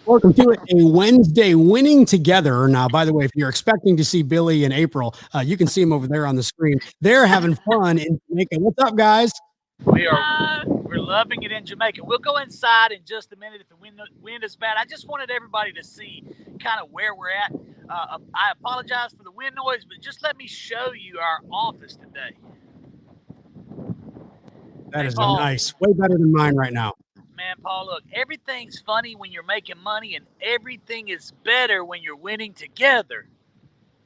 Welcome to a Wednesday winning together. Now, by the way, if you're expecting to see Billy and April, you can see them over there on the screen. They're having fun in Jamaica. What's up, guys? We're loving it in Jamaica. We'll go inside in just a minute if the wind is bad. I just wanted everybody to see kind of where we're at. I apologize for the wind noise, but just let me show you our office today. That is nice. Way better than mine right now. Man, Paul, look, everything's funny when you're making money, and everything is better when you're winning together.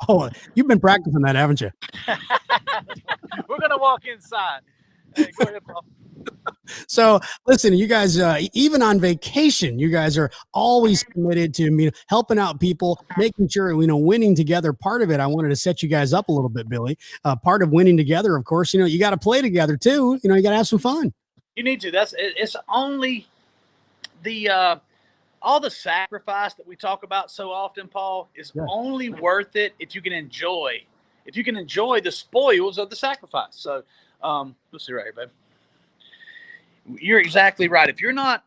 Oh, you've been practicing that, haven't you? We're going to walk inside. Hey, go ahead, Paul. So listen, you guys, even on vacation, you guys are always committed to helping out people, making sure, winning together. Part of it, I wanted to set you guys up a little bit, Billy. Part of winning together, of course, you got to play together too. You got to have some fun. You need to. It's only the all the sacrifice that we talk about so often, Paul, is only worth it if you can enjoy the spoils of the sacrifice. So let's see right here, babe. You're exactly right. If you're not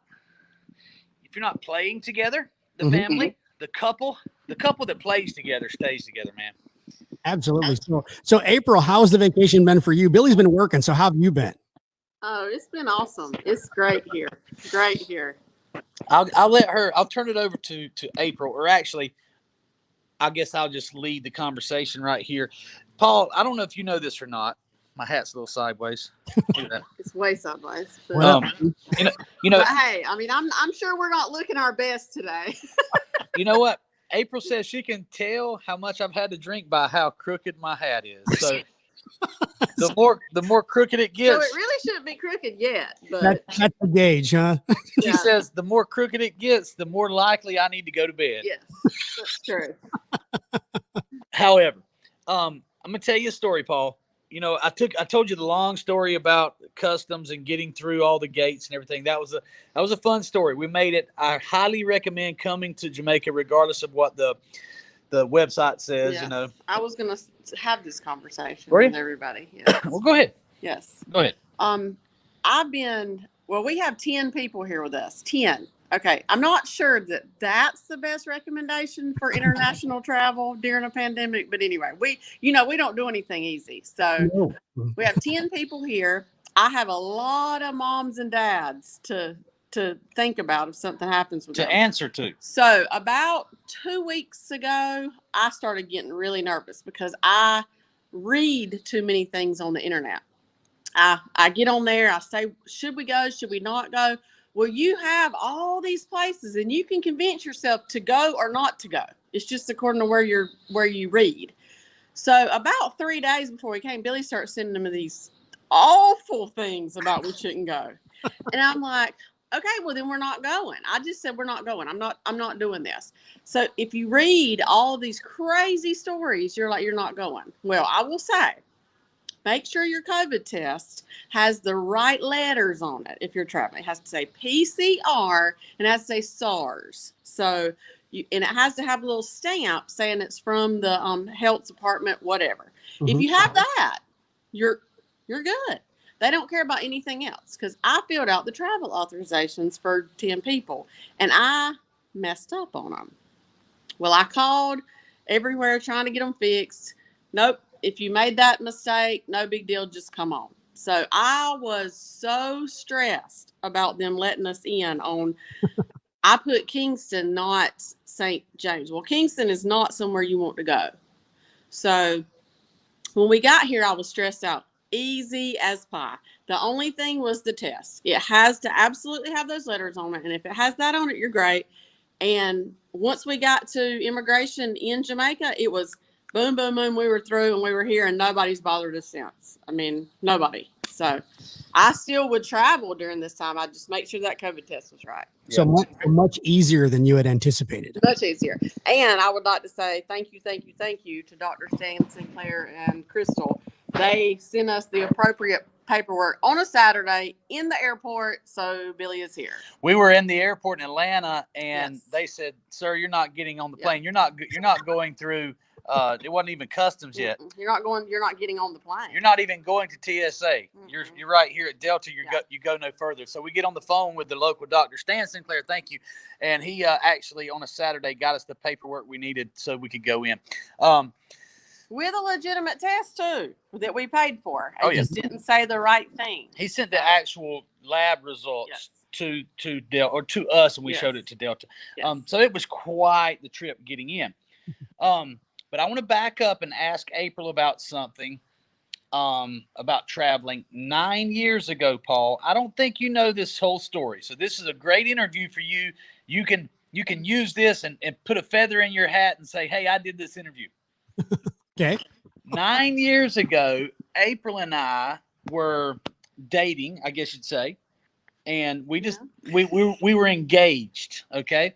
playing together, the family, the couple that plays together stays together, man. Absolutely. So April, how's the vacation been for you? Billy's been working, so how have you been? Oh, it's been awesome. It's great here. Great here. I'll turn it over to April, or actually, I guess I'll just lead the conversation right here. Paul, I don't know if you know this or not. My hat's a little sideways. It's way sideways. But, but hey, I mean, I'm sure we're not looking our best today. You know what? April says she can tell how much I've had to drink by how crooked my hat is. So the more crooked it gets. So it really shouldn't be crooked yet. But that's the gauge, huh? She says the more crooked it gets, the more likely I need to go to bed. Yes, that's true. However, I'm gonna tell you a story, Paul. I told you the long story about customs and getting through all the gates and everything. That was a fun story. We made it. I highly recommend coming to Jamaica, regardless of what the website says. Yes. I was gonna have this conversation with everybody. Yes. Well, go ahead. Yes. Go ahead. We have 10 people here with us. 10. Okay. I'm not sure that's the best recommendation for international travel during a pandemic, but anyway, we don't do anything easy. So we have 10 people here. I have a lot of moms and dads to think about if something happens with them. To answer to. So about 2 weeks ago, I started getting really nervous because I read too many things on the internet. I get on there. I say, should we go? Should we not go? Well, you have all these places and you can convince yourself to go or not to go. It's just according to where you read. So about 3 days before we came, Billy started sending me these awful things about we shouldn't go. And I'm like, okay, well then we're not going. I just said we're not going. I'm not doing this. So if you read all these crazy stories, you're not going. Well, I will say, make sure your COVID test has the right letters on it if you're traveling. It has to say PCR and it has to say SARS. So and it has to have a little stamp saying it's from the health department, whatever. If you have that, you're good. They don't care about anything else because I filled out the travel authorizations for 10 people and I messed up on them. Well, I called everywhere trying to get them fixed. Nope. If you made that mistake, no big deal, just come on. So I was so stressed about them letting us in on, I put Kingston, not St. James. Well, Kingston is not somewhere you want to go. So when we got here, I was stressed out. Easy as pie. The only thing was the test. It has to absolutely have those letters on it. And if it has that on it, you're great. And once we got to immigration in Jamaica, it was boom, boom, boom. We were through and we were here and nobody's bothered us since. I mean, nobody. So I still would travel during this time. I just make sure that COVID test was right. So much easier than you had anticipated. Much easier. And I would like to say thank you to Dr. Stan Sinclair and Crystal. They sent us the appropriate paperwork on a Saturday in the airport, so Billy is here. We were in the airport in Atlanta, and they said, "Sir, you're not getting on the plane. You're not going through It wasn't even customs yet. You're not getting on the plane. You're not even going to TSA. You're right here at Delta. You go no further. So we get on the phone with the local doctor, Stan Sinclair. Thank you. And he actually on a Saturday got us the paperwork we needed so we could go in. With a legitimate test too that we paid for. I yes. just didn't say the right thing. He sent the actual lab results to Delta or to us, and we showed it to Delta. Yes. So it was quite the trip getting in. But I want to back up and ask April about something. About traveling 9 years ago, Paul. I don't think you know this whole story, so this is a great interview for you. You can use this and put a feather in your hat and say, "Hey, I did this interview." Okay. 9 years ago, April and I were dating, I guess you'd say, and we were engaged. Okay,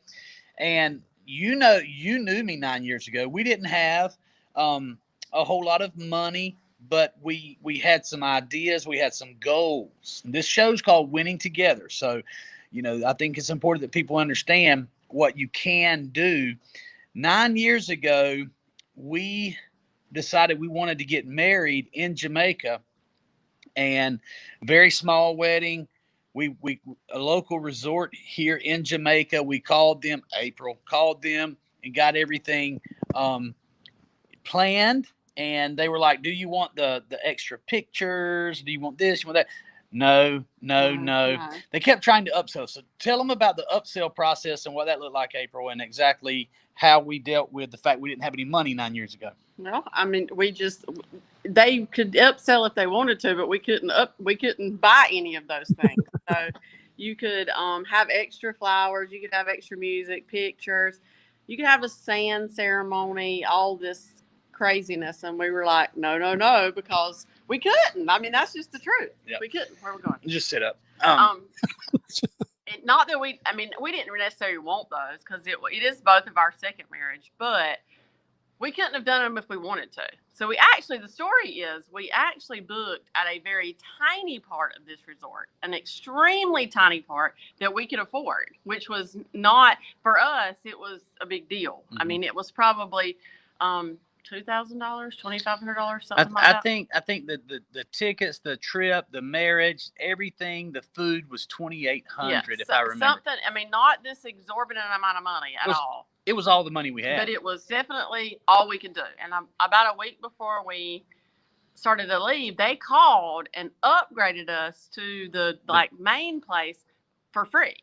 and you knew me 9 years ago. We didn't have a whole lot of money, but we had some ideas. We had some goals. This show's called Winning Together. So, I think it's important that people understand what you can do. 9 years ago, we decided we wanted to get married in Jamaica, and very small wedding. We a local resort here in Jamaica. We called them. April called them and got everything planned. And they were like, "Do you want the extra pictures? Do you want this? You want that?" No. They kept trying to upsell. So tell them about the upsell process and what that looked like, April, and exactly how we dealt with the fact we didn't have any money 9 years ago. Well, I mean, they could upsell if they wanted to, but we couldn't buy any of those things. So you could have extra flowers, you could have extra music, pictures, you could have a sand ceremony, all this craziness. And we were like, no, because we couldn't. I mean, that's just the truth. Yep. We couldn't. Where are we going? Just sit up. Not that we didn't necessarily want those because it is both of our second marriage, but we couldn't have done them if we wanted to. So the story is we actually booked at a very tiny part of this resort, an extremely tiny part that we could afford, which was not, for us, it was a big deal. Mm-hmm. I mean, it was probably $2,000, $2,500, something like that. I think that the tickets, the trip, the marriage, everything, the food was $2,800 if I remember. Something. I mean, not this exorbitant amount of money at all. It was all the money we had. But it was definitely all we could do. And about a week before we started to leave, they called and upgraded us to the main place for free.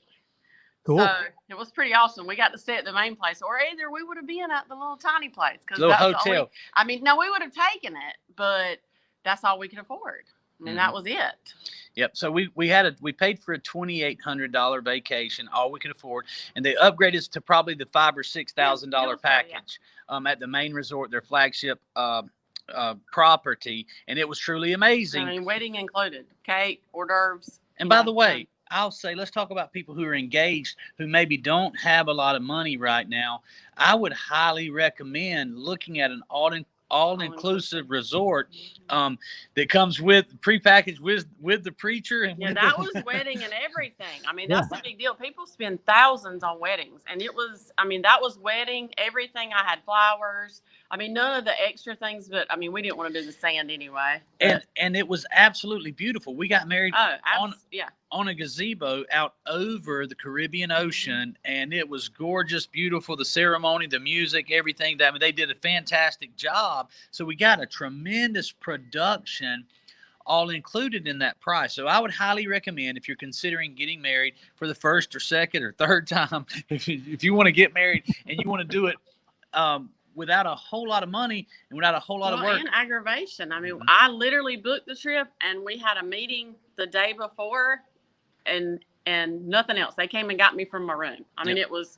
Cool. So it was pretty awesome. We got to stay at the main place, or either we would have been at the little tiny place. Little hotel. We would have taken it, but that's all we could afford. And that was it. Yep. So we paid for a $2,800 vacation, all we could afford, and they upgraded us to probably the $5,000 or $6,000 package at the main resort, their flagship property, and it was truly amazing. I mean, wedding included, cake, hors d'oeuvres. And by the way, I'll say, let's talk about people who are engaged who maybe don't have a lot of money right now. I would highly recommend looking at an all-inclusive resort that comes with prepackaged with the preacher. And that was wedding and everything. I mean, that's a big deal. People spend thousands on weddings, and that was wedding, everything. I had flowers. I mean, none of the extra things, but I mean, we didn't want to do the sand anyway. And it was absolutely beautiful. We got married on a gazebo out over the Caribbean Ocean, and it was gorgeous, beautiful. The ceremony, the music, everything. I mean, they did a fantastic job. So we got a tremendous production all included in that price. So I would highly recommend, if you're considering getting married for the first or second or third time, if you want to get married and you want to do it without a whole lot of money and without a whole lot of work. And aggravation. I mean, I literally booked the trip, and we had a meeting the day before, and nothing else. They came and got me from my room. I mean, it was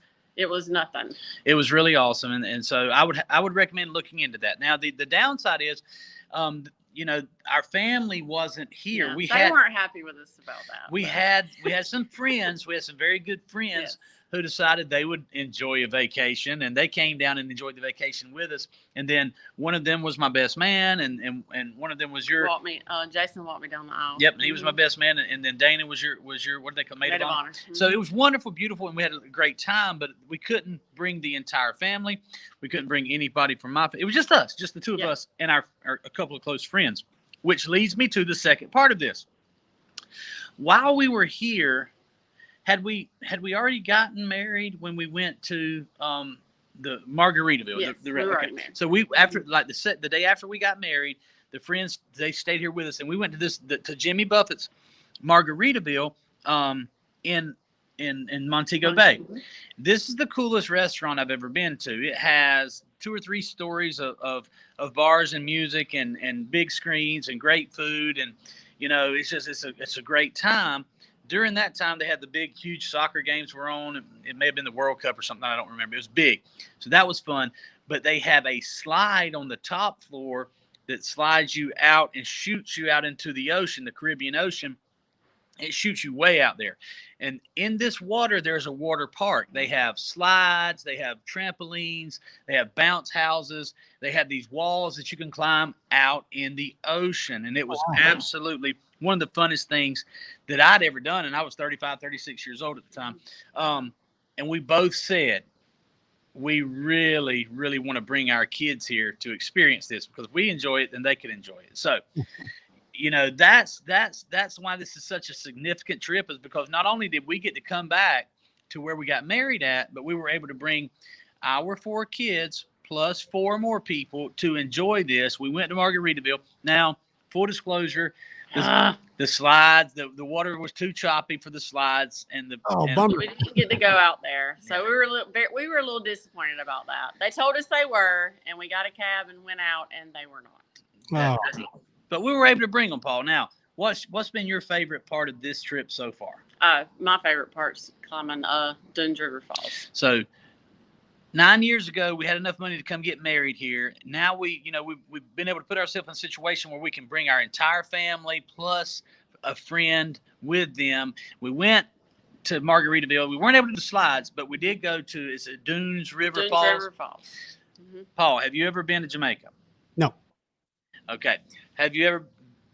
nothing. It was really awesome, and so I would recommend looking into that. Now, the downside is, our family wasn't here. Yeah, they weren't happy with us about that. We had some friends. We had some very good friends who decided they would enjoy a vacation, and they came down and enjoyed the vacation with us. And then one of them was my best man, and one of them was your Jason walked me down the aisle. Yep, he was my best man, and then Dana was your what do they call maid of honor? So it was wonderful, beautiful, and we had a great time. But we couldn't bring the entire family. We couldn't bring anybody from my. It was just us, just the two of us, and our a couple of close friends. Which leads me to the second part of this. While we were here, had we already gotten married when we went to the Margaritaville? Yes, we were already married. So we after the day after we got married, the friends they stayed here with us, and we went to to Jimmy Buffett's Margaritaville in Montego Bay. This is the coolest restaurant I've ever been to. It has 2 or 3 stories of bars and music and big screens and great food, and it's a great time. During that time, they had the big, huge soccer games were on. It may have been the World Cup or something. I don't remember. It was big. So that was fun. But they have a slide on the top floor that slides you out and shoots you out into the ocean, the Caribbean Ocean. It shoots you way out there. And in this water, there's a water park. They have slides. They have trampolines. They have bounce houses. They have these walls that you can climb out in the ocean. And it was absolutely one of the funnest things that I'd ever done. And I was 35, 36 years old at the time. And we both said, we really, really want to bring our kids here to experience this, because if we enjoy it, then they can enjoy it. So, that's why this is such a significant trip, is because not only did we get to come back to where we got married at, but we were able to bring our 4 kids plus 4 more people to enjoy this. We went to Margaritaville. Now, full disclosure, the slides, the water was too choppy for the slides, and bummer. We didn't get to go out there, so we were a little disappointed about that. They told us they were, and we got a cab and went out, and they were not. But we were able to bring them, Paul. Now, what's been your favorite part of this trip so far? My favorite part's climbing Dunes River Falls. So 9 years ago, we had enough money to come get married here. Now we've been able to put ourselves in a situation where we can bring our entire family plus a friend with them. We went to Margaritaville. We weren't able to do the slides, but we did go to Dunes River Falls. River Falls. Mm-hmm. Paul, have you ever been to Jamaica? No. Okay. Have you ever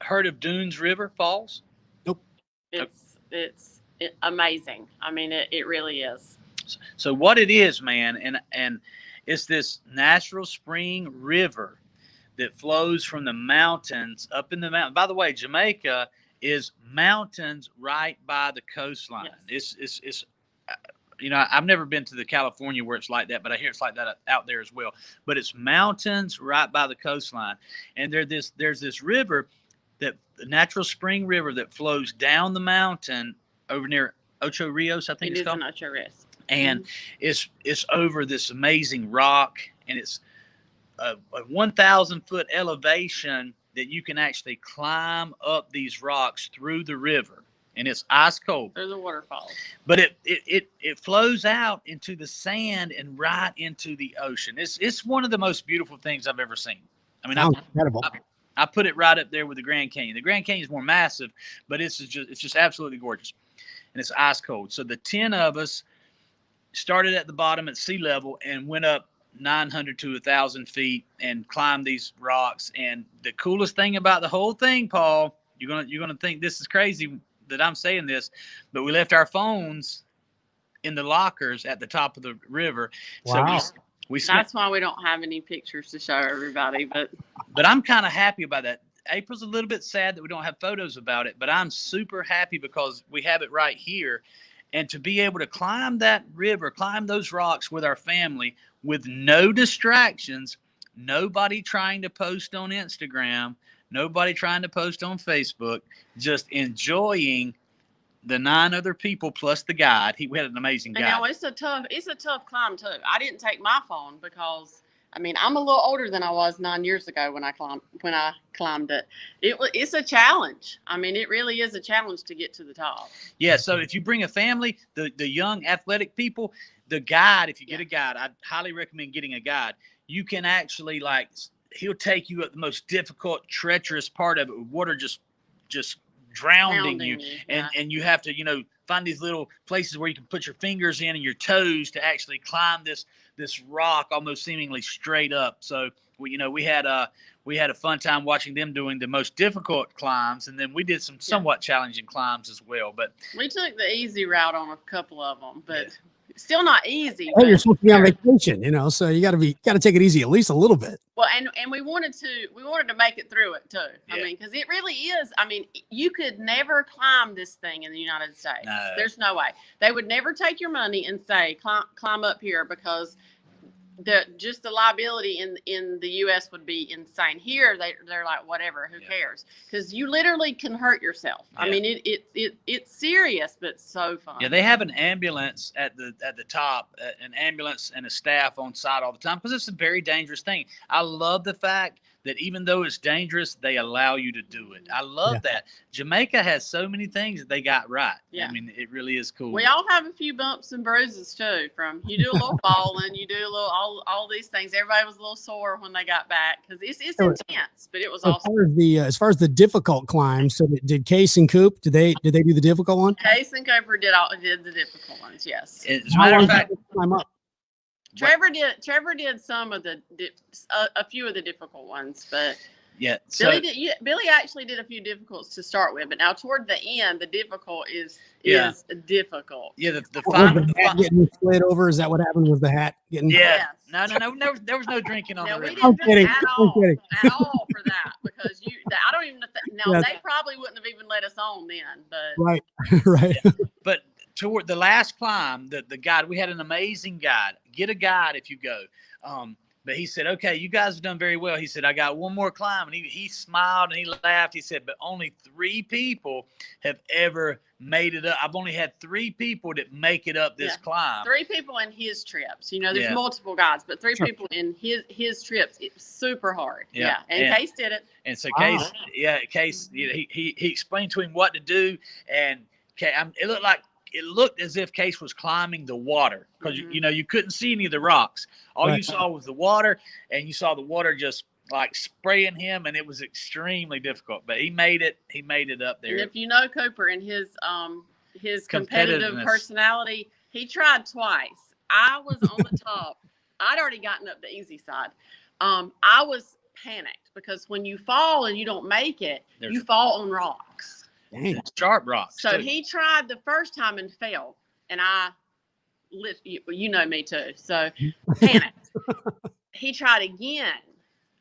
heard of Dunes River Falls? Nope. It's amazing. I mean, it really is. So what it is, man, and it's this natural spring river that flows from the mountains up in the mountain. By the way, Jamaica is mountains right by the coastline. Yes. It's I've never been to the California where it's like that, but I hear it's like that out there as well. But it's mountains right by the coastline, and there's this river, the natural spring river that flows down the mountain over near Ocho Rios, I think it's called. It is in Ocho Rios. And it's over this amazing rock, and it's a 1,000-foot elevation that you can actually climb up these rocks through the river. And it's ice cold. There's a waterfall. But it flows out into the sand and right into the ocean. It's one of the most beautiful things I've ever seen. I mean, incredible. I put it right up there with the Grand Canyon. The Grand Canyon is more massive, but it's just absolutely gorgeous. And it's ice cold. So the 10 of us started at the bottom at sea level and went up 900 to 1,000 feet and climbed these rocks. And the coolest thing about the whole thing, Paul, you're gonna think this is crazy that I'm saying this, but we left our phones in the lockers at the top of the river. Wow. So we that's why we don't have any pictures to show everybody, but I'm kind of happy about that. April's a little bit sad that we don't have photos about it, but I'm super happy because we have it right here. And to be able to climb that river, climb those rocks with our family with no distractions, nobody trying to post on Instagram, nobody trying to post on Facebook, just enjoying the 9 other people plus the guide. We had an amazing guide. And now it's a tough climb too. I didn't take my phone because I'm a little older than I was 9 years ago when I climbed it. It's a challenge. It really is a challenge to get to the top. Yeah. So if you bring a family, the young athletic people, the guide, if you get a guide, I'd highly recommend getting a guide. You can actually he'll take you at the most difficult, treacherous part of it with water just drowning you. And you have to, find these little places where you can put your fingers in and your toes to actually climb this rock almost seemingly straight up. So we had a fun time watching them doing the most difficult climbs, and then we did some somewhat challenging climbs as well. But we took the easy route on a couple of them, but still not easy. Hey, you're supposed to be on vacation, so you got to take it easy at least a little bit. Well, and we wanted to make it through it too. I mean, because it really is. I mean, you could never climb this thing in the United States. No. There's no way. They would never take your money and say climb up here, because the liability in the U.S. would be insane. Here they're like, whatever, who cares? Because you literally can hurt yourself. I mean, it's serious, but so fun. Yeah, they have an ambulance at the top, an ambulance and a staff on site all the time, because it's a very dangerous thing. I love the fact that even though it's dangerous, they allow you to do it. I love that. Jamaica has so many things that they got right. I mean, it really is cool. We all have a few bumps and bruises too. From you do a little falling, you do a little all these things. Everybody was a little sore when they got back, because it's intense, but it was awesome. As far as the difficult climbs, so did Case and Coop, did they do the difficult one? Case and Cooper did the difficult ones. Yes. As a matter of fact, climb up. Trevor did some of a few of the difficult ones, but so Billy actually did a few difficults to start with, but now toward the end, the difficult is difficult. Yeah, the hat getting slid over. Is that what happened? Was the hat getting? Yes. No, there was no drinking on the river. We didn't drink at all for that, because I don't even know. They probably wouldn't have even let us on then, but right. But toward the last climb, the guide, we had an amazing guide. Get a guide if you go. But he said, okay, you guys have done very well. He said, I got one more climb. And he smiled and he laughed. He said, but only 3 people have ever made it up. I've only had 3 people that make it up this climb. 3 people in his trips. There's multiple guides, but 3 people in his trips. It's super hard. Yeah. And Case did it. And so Case, he explained to him what to do. And it looked as if Case was climbing the water, because you couldn't see any of the rocks. All you saw was the water, and you saw the water just like spraying him, and it was extremely difficult. But he made it up there. And if you know Cooper and his competitive personality, he tried twice. I was on the top. I'd already gotten up the easy side. I was panicked, because when you fall and you don't make it, you fall on rocks. Dang. Sharp rocks. So he tried the first time and failed, and you know me too. So panicked. He tried again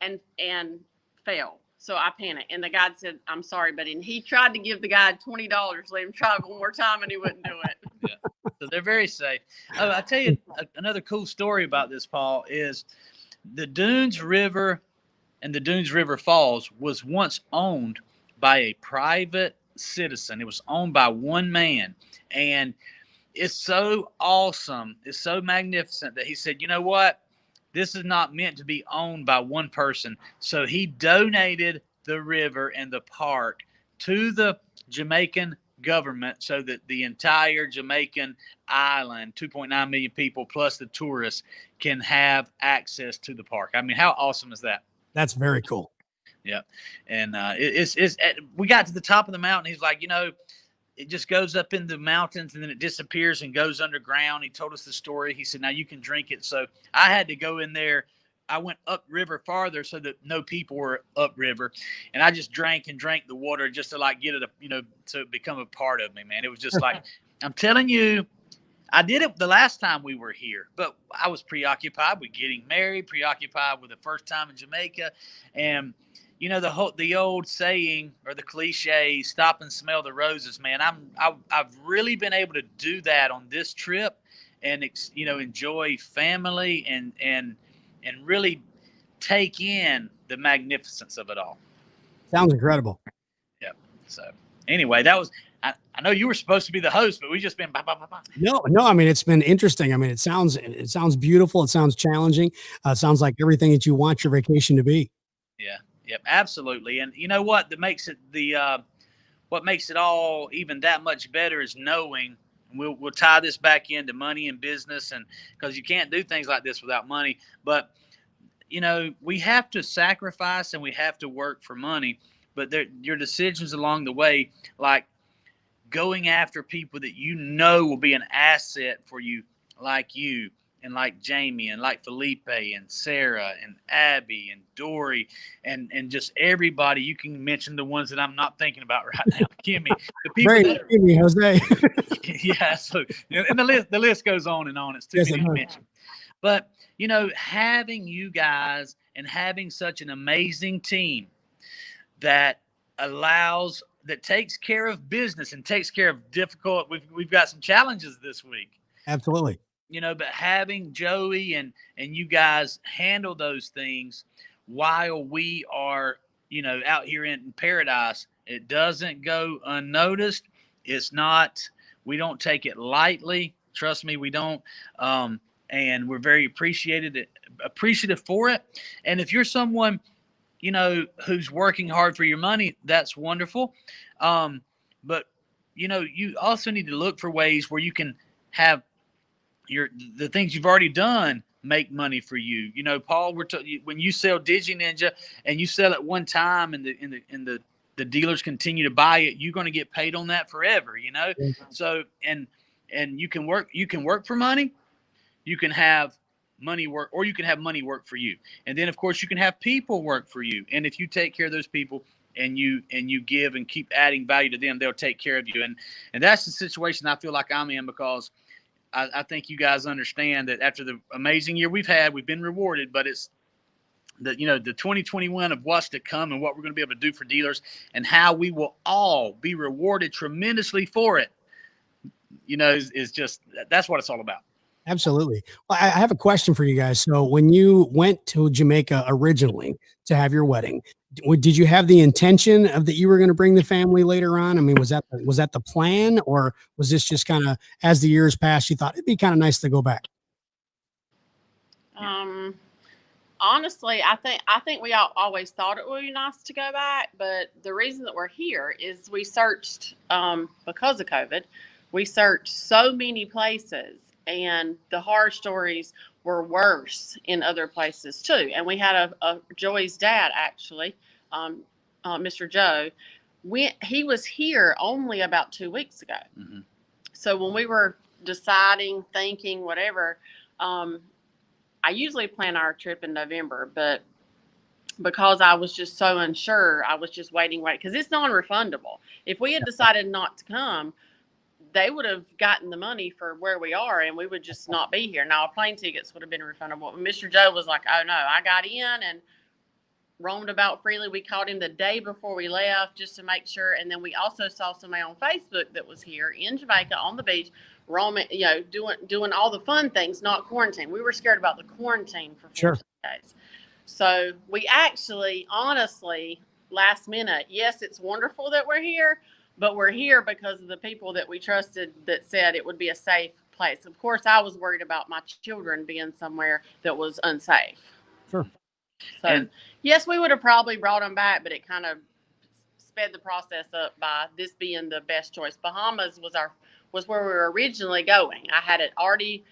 and failed. So I panicked, and the guide said, "I'm sorry, buddy." And he tried to give the guide $20, let him try one more time, and he wouldn't do it. So they're very safe. Oh, I tell you another cool story about this, Paul, is the Dunes River and the Dunes River Falls was once owned by a private citizen. It was owned by one man, and it's so awesome, it's so magnificent that he said, you know what, this is not meant to be owned by one person. So he donated the river and the park to the Jamaican government, so that the entire Jamaican island, 2.9 million people plus the tourists, can have access to the park. I mean, how awesome is that? That's very cool. Yeah. And we got to the top of the mountain. He's like, it just goes up in the mountains and then it disappears and goes underground. He told us the story. He said, now you can drink it. So I had to go in there. I went upriver farther so that no people were upriver. And I just drank the water just to get it, to become a part of me, man. It was just like, I'm telling you, I did it the last time we were here, but I was preoccupied with getting married, preoccupied with the first time in Jamaica. And the old saying or the cliche, stop and smell the roses, man. I've really been able to do that on this trip, and enjoy family and really take in the magnificence of it all. Sounds incredible. Yeah. So anyway, that was. I know you were supposed to be the host, but we just been. No. I mean, it's been interesting. I mean, it sounds beautiful. It sounds challenging. It sounds like everything that you want your vacation to be. Yeah. Yep, absolutely. And you know what? That makes it what makes it all even that much better is knowing. We'll tie this back into money and business, and because you can't do things like this without money. But we have to sacrifice and we have to work for money. But your decisions along the way, like going after people that you know will be an asset for you, like you and like Jamie and like Felipe and Sarah and Abby and Dory and just everybody. You can mention the ones that I'm not thinking about right now. Kimmy, the people Great, that are, Kimmy, Jose. yeah. So and the list goes on and on. It's too Yes, many it to does. mention. But you know, having you guys and having such an amazing team that takes care of business and takes care of difficult. We've got some challenges this week. Absolutely. You know, but having Joey and you guys handle those things while we are, you know, out here in paradise, it doesn't go unnoticed. It's not, we don't take it lightly. Trust me, we don't. And we're very appreciative for it. And if you're someone, you know, who's working hard for your money, that's wonderful. But you know, you also need to look for ways where you can have the things you've already done make money for you. You know, Paul, when you sell Digi Ninja and you sell it one time and the dealers continue to buy it, you're going to get paid on that forever, you know? Yeah. So, and you can work for money, you can have money work, or you can have money work for you. And then of course you can have people work for you. And if you take care of those people and you give and keep adding value to them, they'll take care of you. And that's the situation I feel like I'm in, because I think you guys understand that after the amazing year we've had, we've been rewarded, but it's the 2021 of what's to come and what we're going to be able to do for dealers and how we will all be rewarded tremendously for it. You know, is just, that's what it's all about. Absolutely. Well, I have a question for you guys. So when you went to Jamaica originally to have your wedding, did you have the intention of that you were going to bring the family later on? I mean, was that the plan, or was this just kind of as the years passed, you thought it'd be kind of nice to go back? Honestly, I think we always thought it would be nice to go back, but the reason that we're here is we searched because of COVID. We searched so many places, and the horror stories were worse in other places too. And we had a Joey's dad, actually, Mr. Joe. He was here only about 2 weeks ago. Mm-hmm. So when we were deciding, thinking, whatever, I usually plan our trip in November, but because I was just so unsure, I was just waiting, because it's non-refundable. If we had decided not to come, they would have gotten the money for where we are, and we would just not be here. Now, plane tickets would have been refundable. Mr. Joe was like, oh, no, I got in and roamed about freely. We called him the day before we left just to make sure. And then we also saw somebody on Facebook that was here in Jamaica on the beach, roaming, you know, doing all the fun things, not quarantine. We were scared about the quarantine for 14 days. So we actually, honestly, last minute, yes, it's wonderful that we're here, but we're here because of the people that we trusted that said it would be a safe place. Of course, I was worried about my children being somewhere that was unsafe. Sure. So, yes, we would have probably brought them back, but it kind of sped the process up by this being the best choice. Bahamas was where we were originally going. I had it already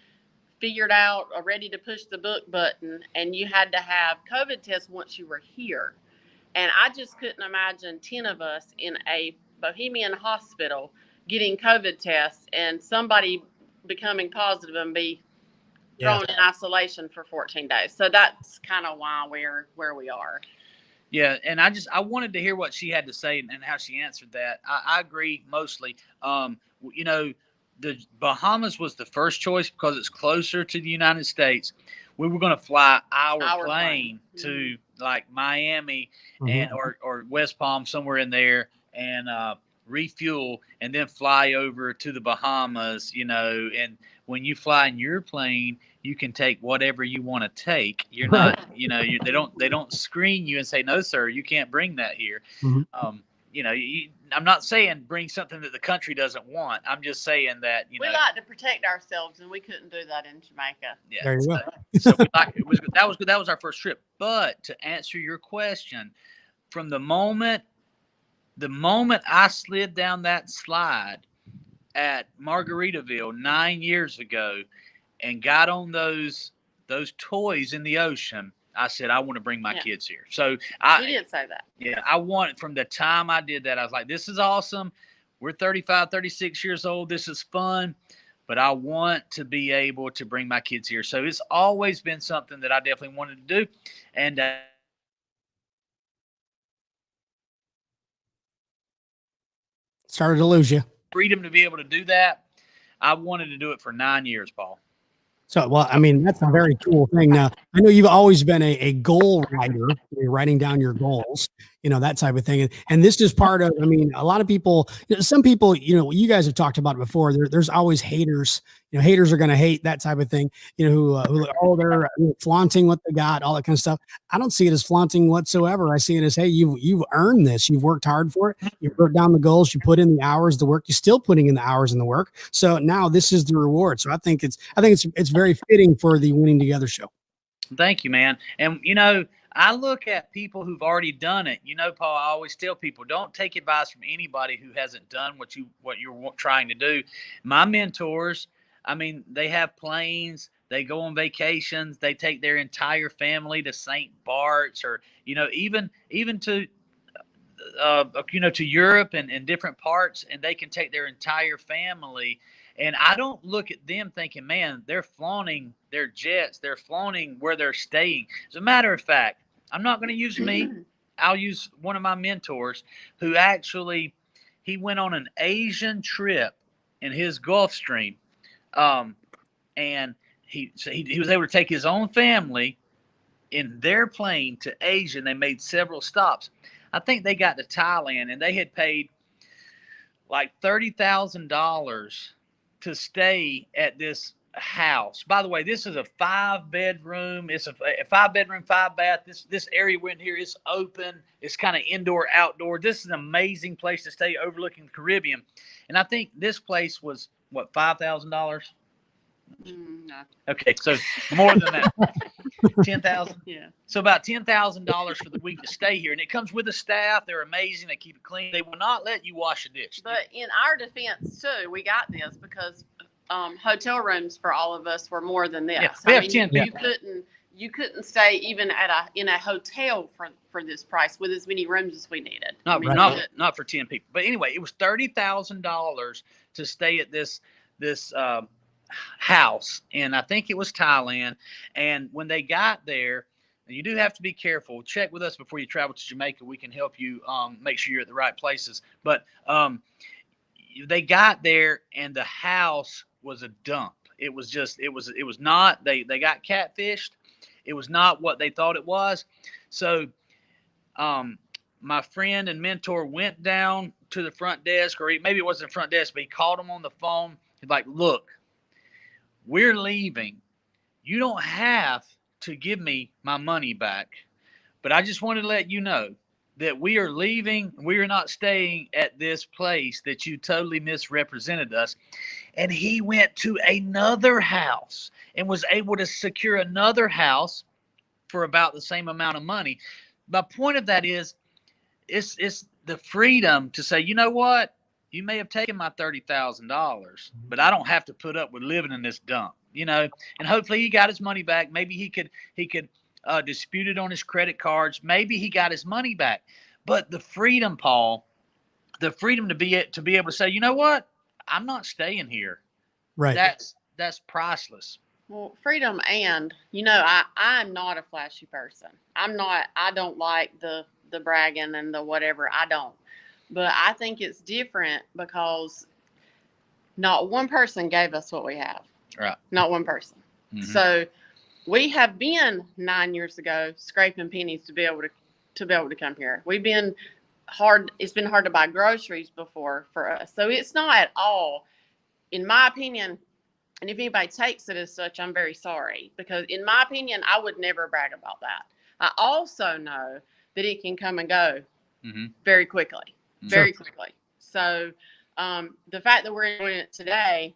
figured out, ready to push the book button, and you had to have COVID tests once you were here. And I just couldn't imagine 10 of us in a Bohemian hospital getting COVID tests and somebody becoming positive and be thrown in isolation for 14 days. So that's kind of why we're where we are. Yeah, and I wanted to hear what she had to say and how she answered that. I agree mostly. You know, the Bahamas was the first choice because it's closer to the United States. We were going to fly our plane to like Miami and or West Palm, somewhere in there, and refuel and then fly over to the Bahamas, you know. And when you fly in your plane, you can take whatever you want to take. You're not, you know, they don't screen you and say, no, sir, you can't bring that here. Mm-hmm. You know, I'm not saying bring something that the country doesn't want. I'm just saying that, you know, we like to protect ourselves, and we couldn't do that in Jamaica. Yeah, there you go. So that was our first trip. But to answer your question, from the moment I slid down that slide at Margaritaville 9 years ago and got on those toys in the ocean, I said, I want to bring my kids here. So He did say that. Yeah, I wanted, from the time I did that, I was like, this is awesome. we're 35, 36 years old. This is fun, but I want to be able to bring my kids here. So it's always been something that I definitely wanted to do. And Started to lose you. freedom to be able to do that. I wanted to do it for 9 years, Paul. So, well, I mean, that's a very cool thing. Now, I know you've always been a goal writer. You're writing down your goals, that type of thing. And this is part of, I mean, a lot of people, some people, you guys have talked about it before. There's always haters. Haters are going to hate, that type of thing. Who they're flaunting what they got, all that kind of stuff. I don't see it as flaunting whatsoever. I see it as, hey, you've earned this. You've worked hard for it. You wrote down the goals. You put in the hours, the work. You're still putting in the hours and the work. So now this is the reward. So I think it's very fitting for the Winning Together show. Thank you, man. And I look at people who've already done it. Paul, I always tell people, don't take advice from anybody who hasn't done what you're trying to do. My mentors, I mean, they have planes, they go on vacations, they take their entire family to St. Bart's, or even to to Europe and different parts, and they can take their entire family. And I don't look at them thinking, man, they're flaunting their jets, they're flaunting where they're staying. As a matter of fact, I'm not going to use me. I'll use one of my mentors who actually, he went on an Asian trip in his Gulfstream. And he was able to take his own family in their plane to Asia, and they made several stops. I think they got to Thailand, and they had paid like $30,000 to stay at this house. By the way, this is a 5-bedroom. It's a 5-bedroom, 5-bath. This area we're in here is open. It's kind of indoor, outdoor. This is an amazing place to stay overlooking the Caribbean. And I think this place was, what, $5,000? No. Okay, so more than that. 10,000. Yeah. So about $10,000 for the week to stay here, and it comes with a staff. They're amazing. They keep it clean. They will not let you wash a dish. But in our defense too, we got this because hotel rooms for all of us were more than this. Yeah, we have 10 you people. You couldn't stay even in a hotel for this price with as many rooms as we needed. Not for 10 people. But anyway, it was $30,000 to stay at this house, and I think it was Thailand. And when they got there, you do have to be careful. Check with us before you travel to Jamaica. We can help you make sure you're at the right places. But they got there, and the house was a dump. It was not. They got catfished. It was not what they thought it was. So my friend and mentor went down to the front desk, or maybe it wasn't the front desk, but he called them on the phone. He's like, look, we're leaving. You don't have to give me my money back, but I just wanted to let you know that we are leaving. We are not staying at this place that you totally misrepresented us. And he went to another house and was able to secure another house for about the same amount of money. My point of that is, it's the freedom to say, you know what? You may have taken my $30,000, but I don't have to put up with living in this dump, And hopefully he got his money back. Maybe he could dispute it on his credit cards. Maybe he got his money back. But the freedom, Paul, the freedom to be able to say, you know what, I'm not staying here. Right. That's priceless. Well, freedom, and I'm not a flashy person. I don't like the bragging and the whatever. I don't. But I think it's different because not one person gave us what we have. Right. Not one person. Mm-hmm. So we have been 9 years ago scraping pennies to be able to come here. We've been hard. It's been hard to buy groceries before for us. So it's not at all, in my opinion. And if anybody takes it as such, I'm very sorry, because in my opinion, I would never brag about that. I also know that it can come and go very quickly. Very quickly. So the fact that we're doing it today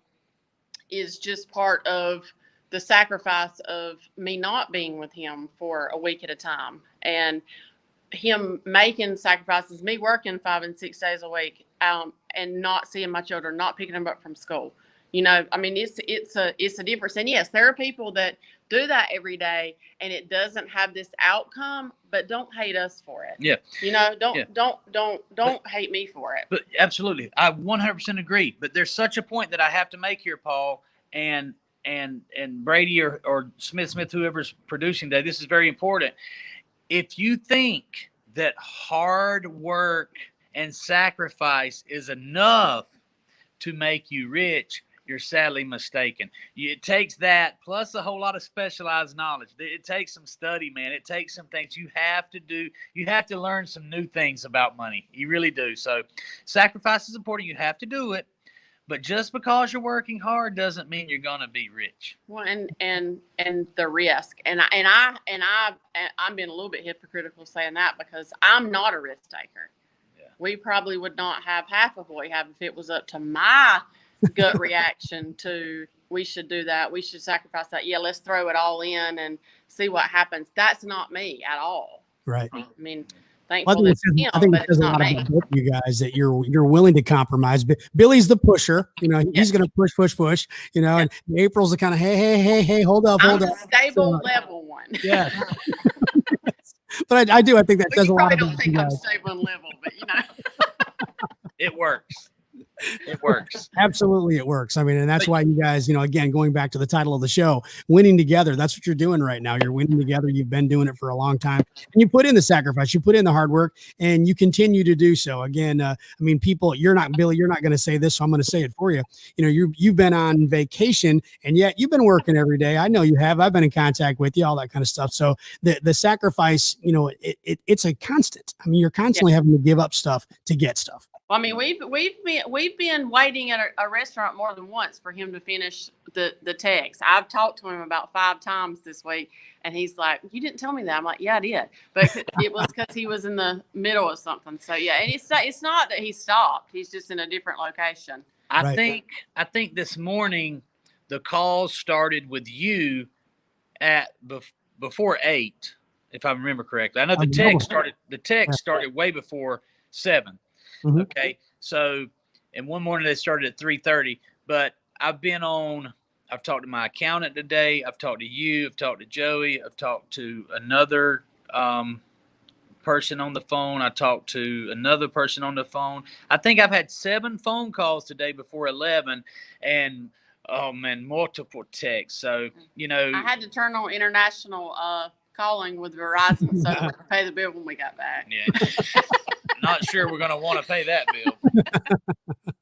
is just part of the sacrifice of me not being with him for a week at a time, and him making sacrifices, me working 5 and 6 days a week, and not seeing my children, not picking them up from school. You know, I mean, it's a difference. And yes, there are people that do that every day and it doesn't have this outcome, but don't hate us for it. Yeah. You know, don't hate me for it. But absolutely. I 100% agree. But there's such a point that I have to make here, Paul, and Brady or Smith, whoever's producing today. This is very important. If you think that hard work and sacrifice is enough to make you rich, you're sadly mistaken. It takes that plus a whole lot of specialized knowledge. It takes some study, man. It takes some things you have to do. You have to learn some new things about money. You really do. So sacrifice is important. You have to do it. But just because you're working hard doesn't mean you're going to be rich. Well, and the risk, I'm being a little bit hypocritical saying that because I'm not a risk taker. Yeah. We probably would not have half of what we have if it was up to my gut reaction to we should do that, we should sacrifice that. Yeah, let's throw it all in and see what happens. That's not me at all. Right. I mean, thankful I think it says a lot about both you guys that you're willing to compromise. But Billy's the pusher, you know, he's going to push, you know, and April's the kind of, hey, hold up. I'm a stable level one. Yeah. But I think that says a lot about you. I don't think I'm stable and level, but you know. It works. It works. Absolutely, it works. I mean, and that's why you guys, you know, again, going back to the title of the show, winning together. That's what you're doing right now. You're winning together. You've been doing it for a long time, and you put in the sacrifice, you put in the hard work, and you continue to do so. Again, I mean, people, Billy, you're not going to say this, so I'm going to say it for you. You know, you've been on vacation, and yet you've been working every day. I know you have. I've been in contact with you, all that kind of stuff. So the sacrifice, you know, it's a constant. I mean, you're constantly having to give up stuff to get stuff. Well, I mean, we've been waiting at a restaurant more than once for him to finish the text. I've talked to him about 5 times this week, and he's like, "You didn't tell me that." I'm like, "Yeah, I did," but it was because he was in the middle of something. So yeah, and it's not that he stopped; he's just in a different location. I think this morning the calls started with you at before 8, if I remember correctly. I know the text started way before 7. Mm-hmm. Okay. So, and one morning they started at 3:30, but I've talked to my accountant today. I've talked to you. I've talked to Joey. I've talked to another person on the phone. I talked to another person on the phone. I think I've had 7 phone calls today before 11 and, oh man, multiple texts. So, you know, I had to turn on international calling with Verizon so we could pay the bill when we got back. Yeah. Not sure we're going to want to pay that bill.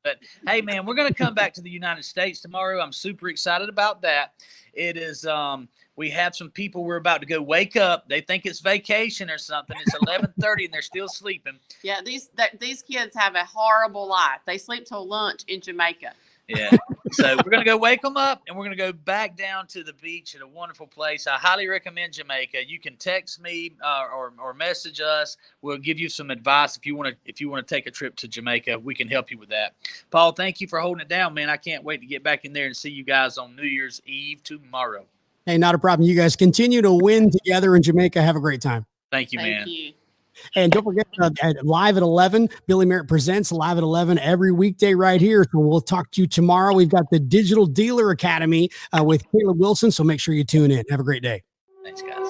But hey, man, we're going to come back to the United States tomorrow. I'm super excited about that. It is, we have some people we're about to go wake up. They think it's vacation or something. It's 11:30 and they're still sleeping. Yeah, these kids have a horrible life. They sleep till lunch in Jamaica. Yeah. So we're going to go wake them up and we're going to go back down to the beach at a wonderful place. I highly recommend Jamaica. You can text me or message us. We'll give you some advice if you want to take a trip to Jamaica. We can help you with that. Paul, thank you for holding it down, man. I can't wait to get back in there and see you guys on New Year's Eve tomorrow. Hey, not a problem. You guys continue to win together in Jamaica. Have a great time. Thank you, man. Thank you. And don't forget, live at 11, Billy Merritt presents live at 11 every weekday right here. So we'll talk to you tomorrow. We've got the Digital Dealer Academy with Caleb Wilson. So make sure you tune in. Have a great day. Thanks, guys.